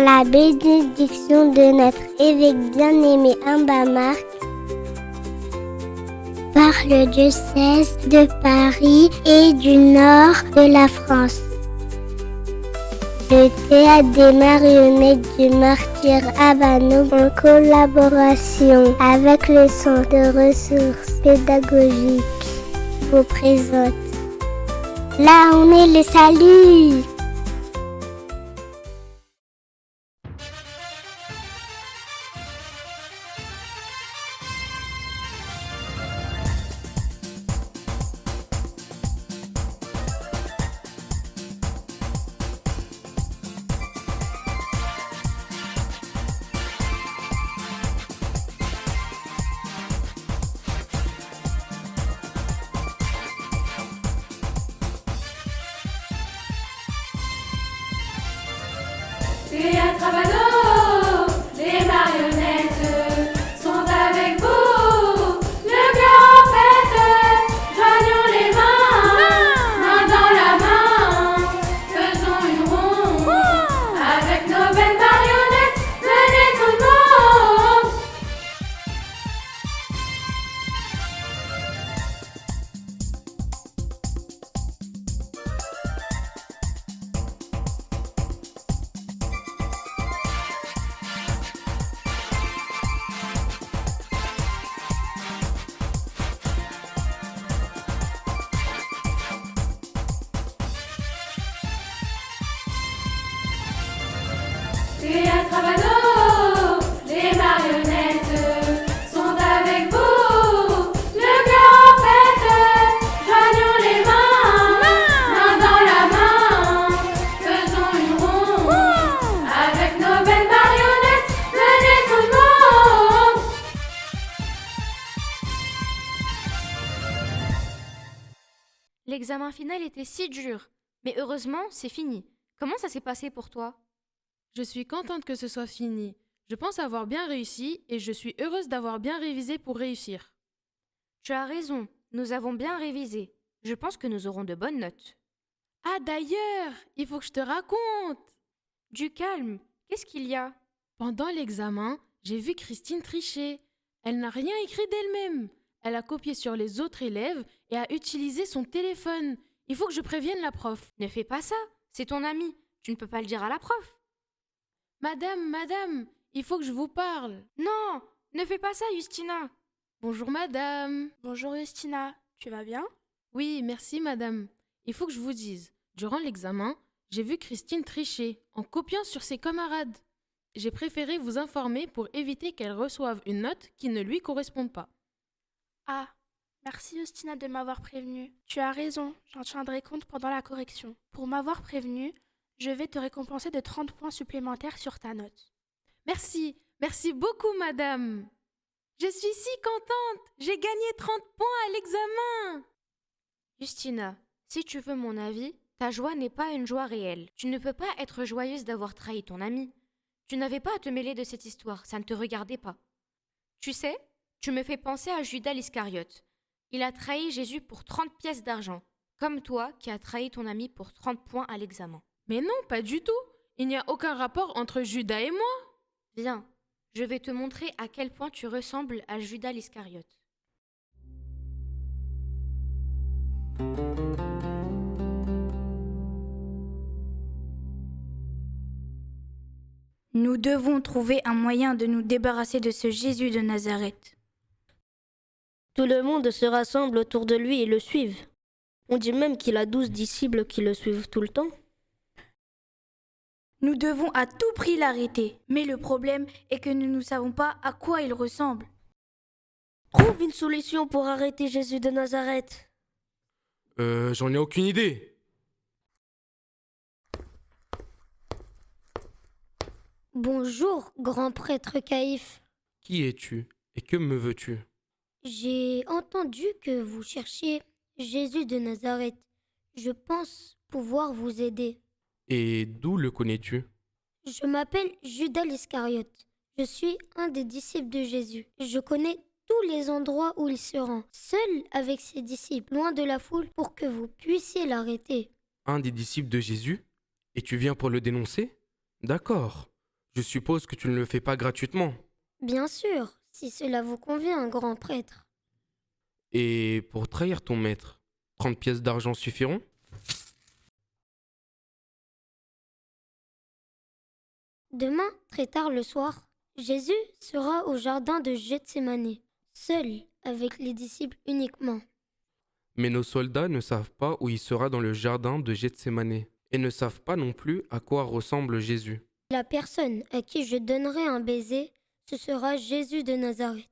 la bénédiction de notre évêque bien-aimé Ambamarc, par le diocèse de Paris et du nord de la France. Le théâtre des marionnettes du martyr Abano, en collaboration avec le Centre de ressources pédagogiques, vous présente Là on est le salut. Théâtre Abano, les marionnettes sont avec vous. Le cœur en fête, joignons les mains dans la main. Faisons une ronde avec nos belles marionnettes. Venez tout le monde. Théâtre Abano, les marionnettes sont avec vous. Le cœur en fête, joignons les mains dans la main. Faisons une ronde avec nos belles marionnettes. Venez tout le monde. L'examen final était si dur, mais heureusement, c'est fini. Comment ça s'est passé pour toi? Je suis contente que ce soit fini. Je pense avoir bien réussi et je suis heureuse d'avoir bien révisé pour réussir. Tu as raison, nous avons bien révisé. Je pense que nous aurons de bonnes notes. Ah d'ailleurs, il faut que je te raconte. Du calme, qu'est-ce qu'il y a? Pendant l'examen, j'ai vu Christine tricher. Elle n'a rien écrit d'elle-même. Elle a copié sur les autres élèves et a utilisé son téléphone. Il faut que je prévienne la prof. Ne fais pas ça, c'est ton ami. Tu ne peux pas le dire à la prof. Madame, il faut que je vous parle. Non, ne fais pas ça, Justina. Bonjour madame. Bonjour Justina, tu vas bien? Oui, merci madame. Il faut que je vous dise, durant l'examen, j'ai vu Christine tricher en copiant sur ses camarades. J'ai préféré vous informer pour éviter qu'elle reçoive une note qui ne lui corresponde pas. Ah, merci Justina de m'avoir prévenue. Tu as raison, j'en tiendrai compte pendant la correction. Pour m'avoir prévenue, je vais te récompenser de 30 points supplémentaires sur ta note. Merci beaucoup madame. Je suis si contente, j'ai gagné 30 points à l'examen. Justina, si tu veux mon avis, ta joie n'est pas une joie réelle. Tu ne peux pas être joyeuse d'avoir trahi ton ami. Tu n'avais pas à te mêler de cette histoire, ça ne te regardait pas. Tu sais, tu me fais penser à Judas l'Iscariote. Il a trahi Jésus pour 30 pièces d'argent, comme toi qui as trahi ton ami pour 30 points à l'examen. Mais non, pas du tout. Il n'y a aucun rapport entre Judas et moi. Viens, je vais te montrer à quel point tu ressembles à Judas l'Iscariote. Nous devons trouver un moyen de nous débarrasser de ce Jésus de Nazareth. Tout le monde se rassemble autour de lui et le suivent. On dit même qu'il a 12 disciples qui le suivent tout le temps. Nous devons à tout prix l'arrêter. Mais le problème est que nous ne savons pas à quoi il ressemble. Trouve une solution pour arrêter Jésus de Nazareth. J'en ai aucune idée. Bonjour, grand prêtre Caïphe. Qui es-tu et que me veux-tu? J'ai entendu que vous cherchiez Jésus de Nazareth. Je pense pouvoir vous aider. Et d'où le connais-tu? Je m'appelle Judas l'Iscariote. Je suis un des disciples de Jésus. Je connais tous les endroits où il se rend, seul avec ses disciples, loin de la foule, pour que vous puissiez l'arrêter. Un des disciples de Jésus? Et tu viens pour le dénoncer? D'accord. Je suppose que tu ne le fais pas gratuitement. Bien sûr, si cela vous convient, grand prêtre. Et pour trahir ton maître, 30 pièces d'argent suffiront? Demain, très tard le soir, Jésus sera au jardin de Gethsémani, seul, avec les disciples uniquement. Mais nos soldats ne savent pas où il sera dans le jardin de Gethsémané, et ne savent pas non plus à quoi ressemble Jésus. La personne à qui je donnerai un baiser, ce sera Jésus de Nazareth.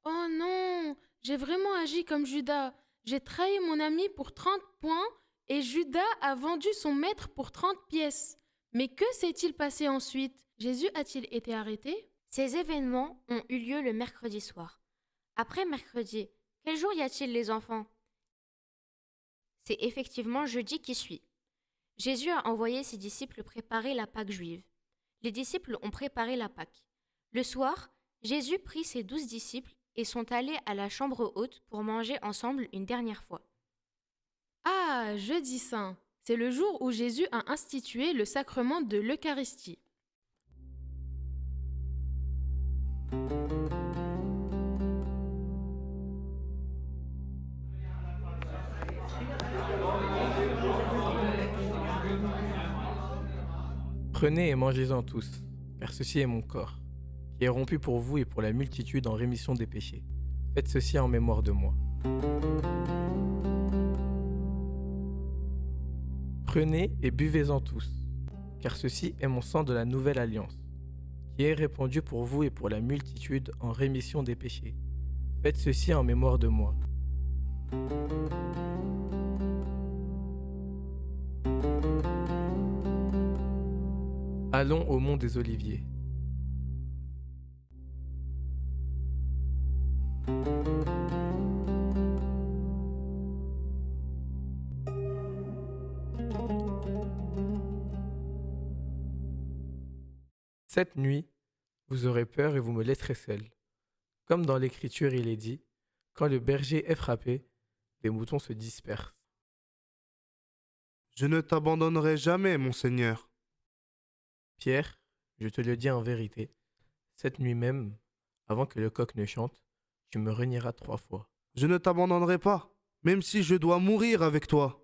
Oh non, j'ai vraiment agi comme Judas. J'ai trahi mon ami pour 30 points et Judas a vendu son maître pour 30 pièces. Mais que s'est-il passé ensuite? Jésus a-t-il été arrêté? Ces événements ont eu lieu le mercredi soir. Après mercredi, quel jour y a-t-il les enfants? C'est effectivement jeudi qui suit. Jésus a envoyé ses disciples préparer la Pâque juive. Les disciples ont préparé la Pâque. Le soir, Jésus prit ses 12 disciples et sont allés à la chambre haute pour manger ensemble une dernière fois. Ah, jeudi saint. C'est le jour où Jésus a institué le sacrement de l'Eucharistie. Prenez et mangez-en tous, car ceci est mon corps, qui est rompu pour vous et pour la multitude en rémission des péchés. Faites ceci en mémoire de moi. Prenez et buvez-en tous, car ceci est mon sang de la nouvelle alliance, qui est répandu pour vous et pour la multitude en rémission des péchés. Faites ceci en mémoire de moi. Allons au mont des Oliviers. Cette nuit, vous aurez peur et vous me laisserez seul. Comme dans l'Écriture il est dit, quand le berger est frappé, les moutons se dispersent. Je ne t'abandonnerai jamais, mon Seigneur. Pierre, je te le dis en vérité, cette nuit même, avant que le coq ne chante, tu me renieras 3 fois. Je ne t'abandonnerai pas, même si je dois mourir avec toi.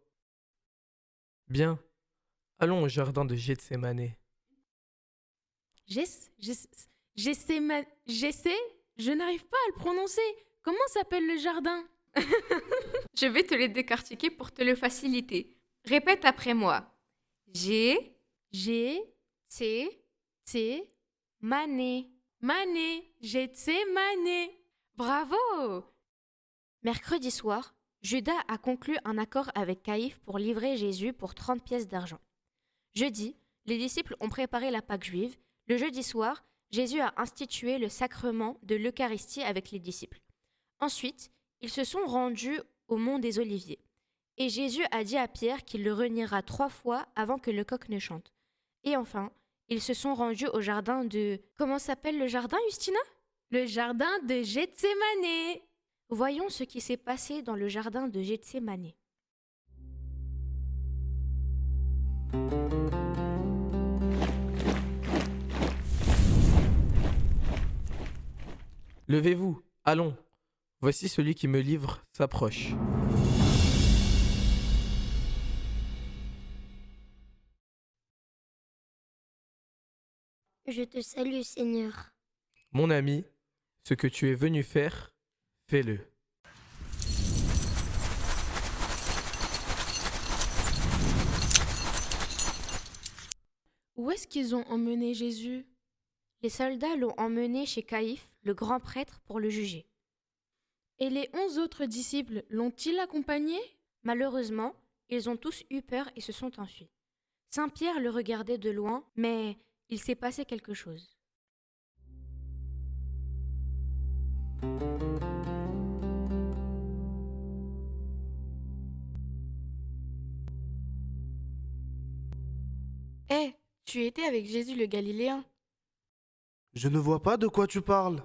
Bien, allons au jardin de Gethsémané. Je n'arrive pas à le prononcer. Comment s'appelle le jardin? Je vais te les décortiquer pour te le faciliter. Répète après moi. Mané. Gethsémané. Bravo! Mercredi soir, Judas a conclu un accord avec Caïphe pour livrer Jésus pour 30 pièces d'argent. Jeudi, les disciples ont préparé la Pâque juive. Le jeudi soir, Jésus a institué le sacrement de l'Eucharistie avec les disciples. Ensuite, ils se sont rendus au mont des Oliviers. Et Jésus a dit à Pierre qu'il le reniera 3 fois avant que le coq ne chante. Et enfin, ils se sont rendus au jardin de... Comment s'appelle le jardin, Justina? Le jardin de Gethsémané. Voyons ce qui s'est passé dans le jardin de Gethsémané. Levez-vous, allons. Voici celui qui me livre s'approche. Je te salue, Seigneur. Mon ami, ce que tu es venu faire, fais-le. Où est-ce qu'ils ont emmené Jésus? Les soldats l'ont emmené chez Caïphe, le grand prêtre, pour le juger. Et les 11 autres disciples l'ont-ils accompagné? Malheureusement, ils ont tous eu peur et se sont enfuis. Saint-Pierre le regardait de loin, mais il s'est passé quelque chose. Hé, tu étais avec Jésus le Galiléen. Je ne vois pas de quoi tu parles.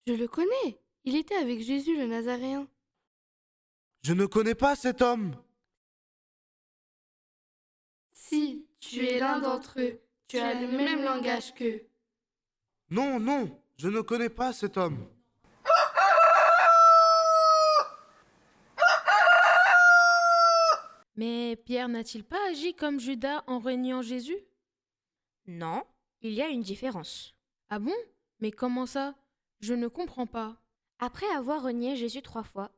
Je le connais. Il était avec Jésus le Nazaréen. Je ne connais pas cet homme. Si, Tu es l'un d'entre eux. Tu as le même langage qu'eux. Non, non, je ne connais pas cet homme. Mais Pierre n'a-t-il pas agi comme Judas en reniant Jésus? Non, il y a une différence. Ah bon? Mais comment ça? Je ne comprends pas. Après avoir renié Jésus 3 fois,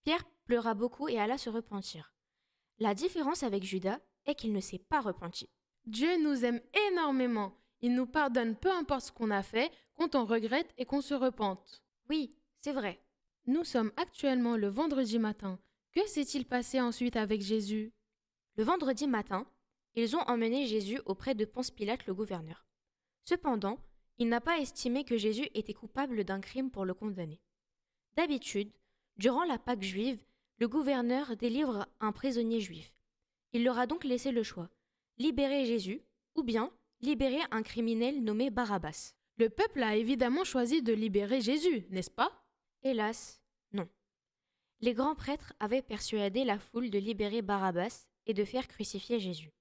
Pierre pleura beaucoup et alla se repentir. La différence avec Judas est qu'il ne s'est pas repenti. Dieu nous aime énormément. Il nous pardonne peu importe ce qu'on a fait, quand on regrette et qu'on se repente. Oui, c'est vrai. Nous sommes actuellement le vendredi matin. Que s'est-il passé ensuite avec Jésus? Le vendredi matin, ils ont emmené Jésus auprès de Ponce Pilate le gouverneur. Cependant, il n'a pas estimé que Jésus était coupable d'un crime pour le condamner. D'habitude, durant la Pâque juive, le gouverneur délivre un prisonnier juif. Il leur a donc laissé le choix, libérer Jésus ou bien libérer un criminel nommé Barabbas. Le peuple a évidemment choisi de libérer Jésus, n'est-ce pas? Hélas, non. Les grands prêtres avaient persuadé la foule de libérer Barabbas et de faire crucifier Jésus.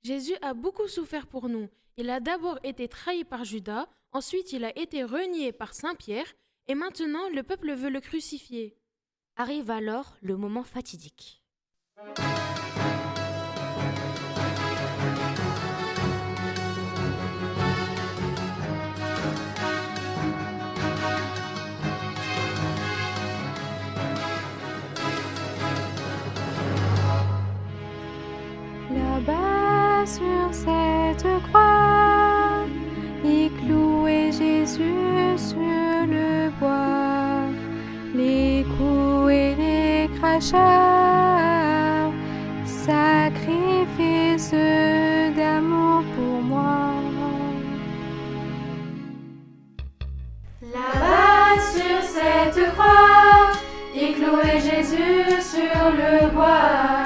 Jésus a beaucoup souffert pour nous. Il a d'abord été trahi par Judas, ensuite il a été renié par Saint-Pierre, et maintenant le peuple veut le crucifier. Arrive alors le moment fatidique. Là-bas sur cette croix, il clouait Jésus sur le bois. Les coups et les crachats, sacrifice d'amour pour moi. Là-bas sur cette croix, il clouait Jésus sur le bois.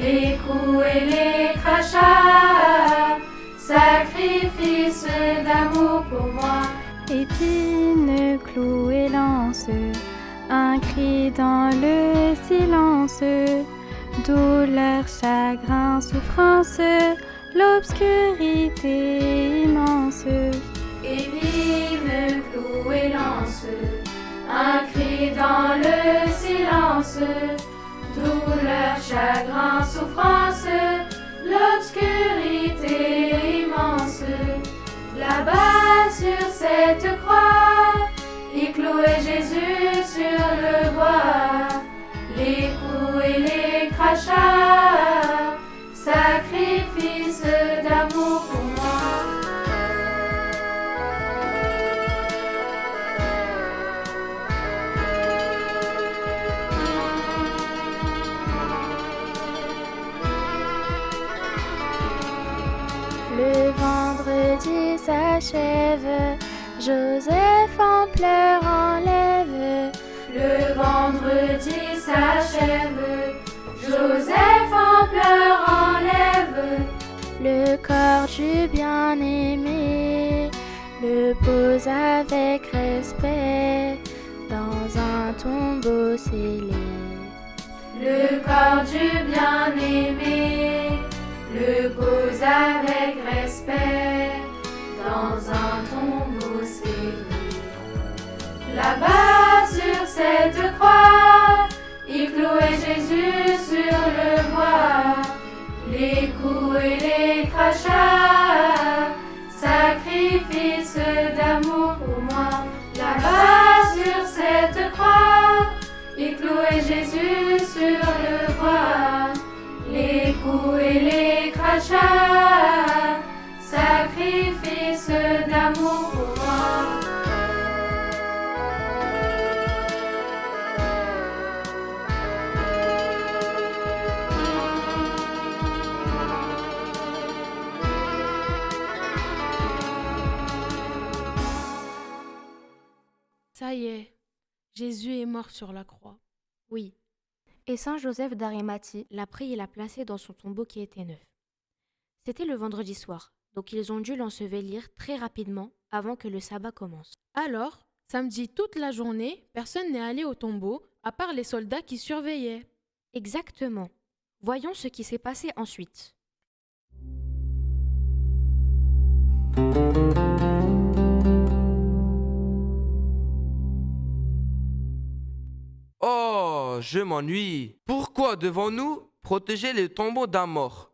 Les coups et les crachats, sacrifice d'amour pour moi. Épines, clous et lances, un cri dans le silence. Douleur, chagrin, souffrance, l'obscurité immense. Épines, clous et lances, un cri dans le silence. Douleur, chagrin, souffrance, l'obscurité immense. Là-bas sur cette croix, il clouait Jésus sur le bois. Les coups et les crachats, sacrifice d'amour pour moi. Le vendredi s'achève, Joseph en pleurs enlève. Le vendredi s'achève, Joseph en pleurs enlève. Le corps du bien-aimé le pose avec respect dans un tombeau scellé. Le corps du bien-aimé le pose avec respect dans un tombeau scellé. Là-bas sur cette croix, il clouait Jésus sur le bois. Les coups et les crachats, sacrifice d'amour pour moi. Là-bas sur cette croix, il clouait Jésus sur le bois. Les coups et les crachats, sacrifice d'amour pour moi. Ça y est, Jésus est mort sur la croix. Oui. Et Saint Joseph d'Arimathie l'a pris et l'a placé dans son tombeau qui était neuf. C'était le vendredi soir, donc ils ont dû l'ensevelir très rapidement avant que le sabbat commence. Alors, samedi toute la journée, personne n'est allé au tombeau, à part les soldats qui surveillaient. Exactement. Voyons ce qui s'est passé ensuite. Oh, je m'ennuie. Pourquoi devons-nous protéger le tombeau d'un mort?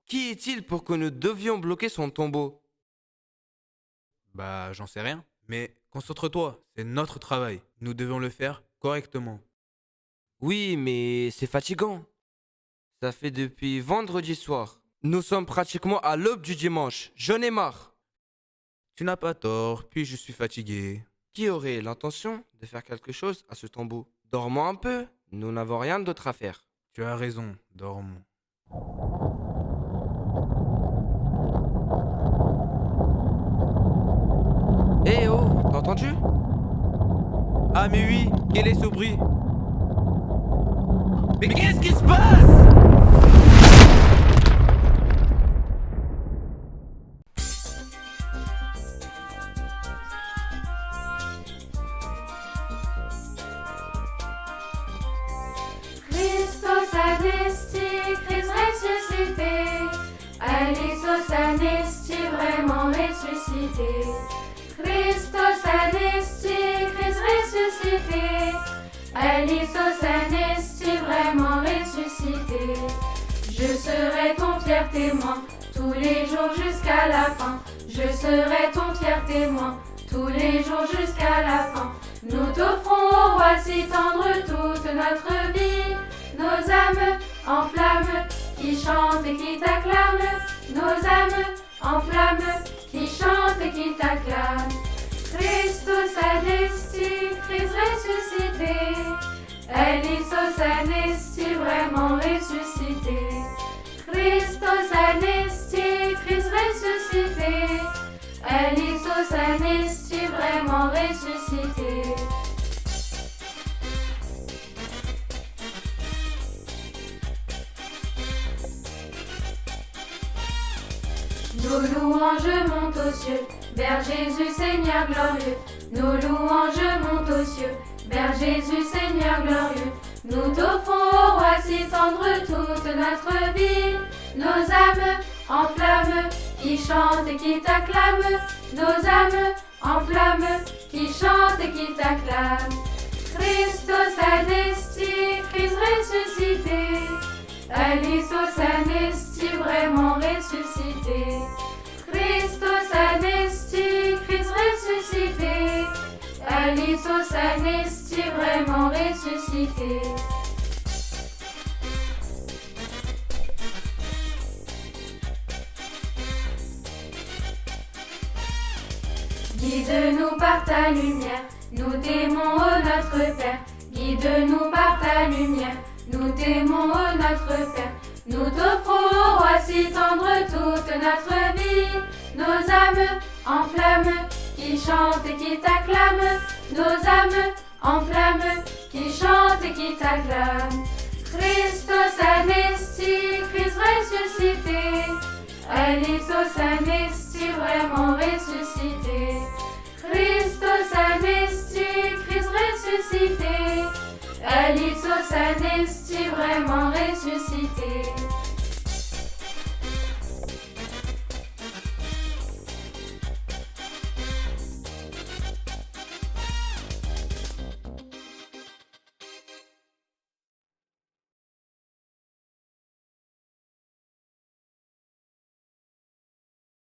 Qui est-il pour que nous devions bloquer son tombeau? Bah, j'en sais rien. Mais concentre-toi, c'est notre travail. Nous devons le faire correctement. Oui, mais c'est fatigant. Ça fait depuis vendredi soir. Nous sommes pratiquement à l'aube du dimanche. J'en ai marre. Tu n'as pas tort, puis je suis fatigué. Qui aurait l'intention de faire quelque chose à ce tombeau? Dormons un peu. Nous n'avons rien d'autre à faire. Tu as raison, dormons. Eh oh, t'as entendu? Ah mais oui, quel est ce bruit? Mais qu'est-ce qui se passe? Christos anesti, Christ ressuscité. Alexos anesti, vraiment ressuscité. Christos anesti, Christ ressuscité. Alexos anesti, vraiment ressuscité. Je serai ton fier témoin tous les jours jusqu'à la fin. Je serai ton fier témoin tous les jours jusqu'à la fin. Nous t'offrons au roi si tendre toute notre vie. Nos âmes en flammes qui chantent et qui t'acclament. Nos âmes en flammes qui chantent et qui t'acclament. Christos anesti, Christ ressuscité. Alexos anesti, vraiment ressuscité. Christos anesti, Christ ressuscité. Alexos anesti, vraiment ressuscité. Nos louanges montent aux cieux, vers Jésus Seigneur glorieux. Nos louanges montent aux cieux, vers Jésus Seigneur glorieux. Nous t'offrons au roi si tendre toute notre vie. Nos âmes en flammes qui chantent et qui t'acclament. Nos âmes en flammes qui chantent et qui t'acclament. Christos anesti, Christ ressuscité. Alexos anesti, vraiment ressuscité. Christos anesti, Christ ressuscité. Alexos anesti, vraiment ressuscité. Guide-nous par ta lumière, nous t'aimons, ô notre Père. Guide-nous par ta lumière, nous t'aimons, ô notre Père. Nous t'offrons au roi si tendre toute notre vie. Nos âmes en flammes qui chantent et qui t'acclament. Nos âmes en flammes qui chantent et qui t'acclament. Christos anesti, Christ ressuscité. Alexos anesti, vraiment ressuscité. Christos anesti, Christ ressuscité. Alexos anesti, vraiment ressuscité.